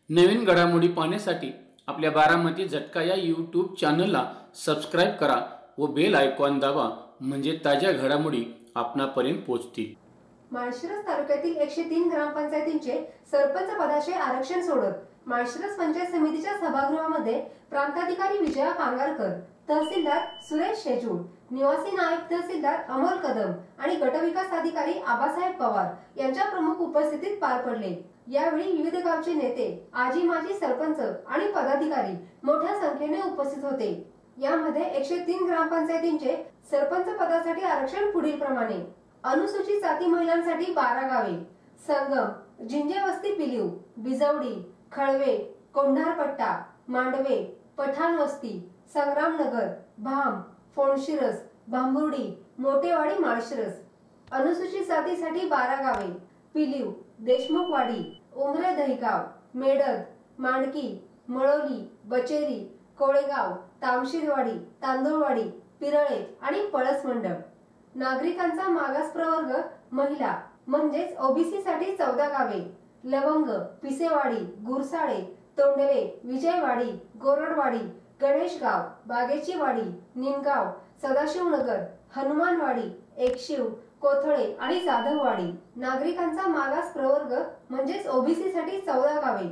नवीन घडामोडी पाहण्यासाठी आपल्या बारामती झटका या यूट्यूब चॅनलला सबस्क्राईब करा व बेल आयकॉन दाबा, म्हणजे ताज्या घडामोडी आपणापर्यंत पोहोचतील। माळशिरस तालुक्यातील 103 ग्रामपंचायतींचे सरपंच पदाचे आरक्षण सोडत माळशिरस पंचायत समितीच्या सभागृहामध्ये प्रांताधिकारी विजया पांगारकर, तहसीलदार सुरेश शेजूळ, निवासी नायब तहसीलदार अमोल कदम आणि गटविकास अधिकारी आबासाहेब पवार यांच्या प्रमुख उपस्थितीत पार पडले। यावेळी विविध गावचे नेते, आजी माजी सरपंच आणि पदाधिकारी मोठ्या संख्येने उपस्थित होते। यामध्ये 103 ग्रामपंचायतींचे सरपंच पदासाठी आरक्षण पुढील प्रमाणे: अनुसूचित जाती महिलांसाठी 12 गावे: संगम, जिंजेवस्ती, पिलीव, बिजवडी, खळवे, कोंढारपट्टा, मांडवे, पठाणवस्ती, संग्रामनगर, भाम, फोणशिरस, भांबुर्डी, मोठेवाडी, माळशिरस। अनुसूचित जातीसाठी 12 गावे: पिलीव, देशमुखवाडी, उमरे, दहिगाव, मेडद, मांडकी, मळोली, बचेरी, कोळेगाव, तामशिरवाडी, तांदुळवाडी, पिरळे आणि पळस मंडप। नागरिकांचा मागास प्रवर्ग महिला म्हणजेच ओबीसी साठी 14 गावे: लवंग, पिसेवाडी, गुरसाळे, तोंडले, विजयवाडी, गोरडवाडी, गणेशगाव, बागेची वाडी, निमगाव, सदाशिवनगर, हनुमानवाडी, एकशिव, कोथळे आणि जाधववाडी। नागरिकांचा मागास प्रवर्ग म्हणजेच ओबीसी साठी 14 गावे: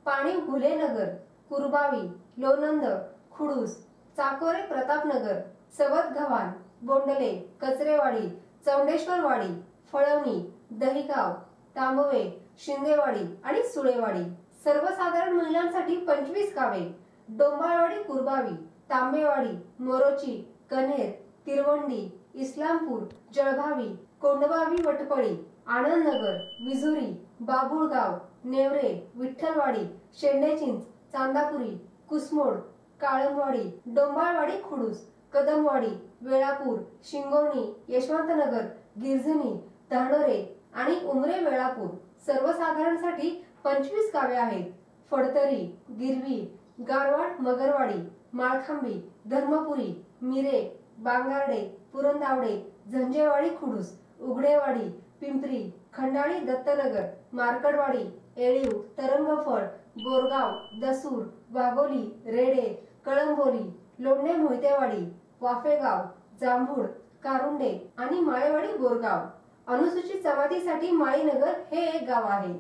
पाणी, घुलेनगर, कुरबावी, लोणंद, खुडूस, चाकोरे, प्रतापनगर, सवत, गव्हाण, बोंडले, कचरेवाडी, चौंडेश्वरवाडी, फळवणी, दहिगाव, तांबवे, शिंदेवाडी आणि सुळेवाडी। सर्वसाधारण महिलांसाठी 25 गावे: डोंबाळवाडी, कुरबावी, तांबेवाडी, मोरोची, कन्हेर, तिरवंडी, इस्लामपूर, जळभावी, कोंडबावी, वटपळी, आनंदनगर, विझुरी, बाबुळगाव, नेवरे, विठ्ठलवाडी, शेंडेचिंच, चांदापुरी, कुसमोड, काळमवाडी, डोंबाळवाडी, खुडूस, कदमवाडी, वेळापूर, शिंगोणी, यशवंतनगर, गिरझणी, धानोरे आणि उमरे, वेळापूर। सर्वसाधारणसाठी 25 गावे आहेत: फडतरी, गिरवी, गारवाड, मगरवाडी, माळखांबी, धर्मपुरी, मिरे, बांगार्डे, पुरंदावडे, झंजेवाडी, खुडूस, उघडेवाडी, पिंपरी, खंडाळी, दत्तनगर, मार्कडवाडी, येळीव, तरंगफळ, बोरगाव, दसूर, वाघोली, रेडे, कळंबोली, लोंढे, मोहितेवाडी, वाफेगाव, जांभूळ, कारुंडे आणि माळेवाडी, बोरगाव। अनुसूचित जमातीसाठी माळीनगर हे एक गाव आहे।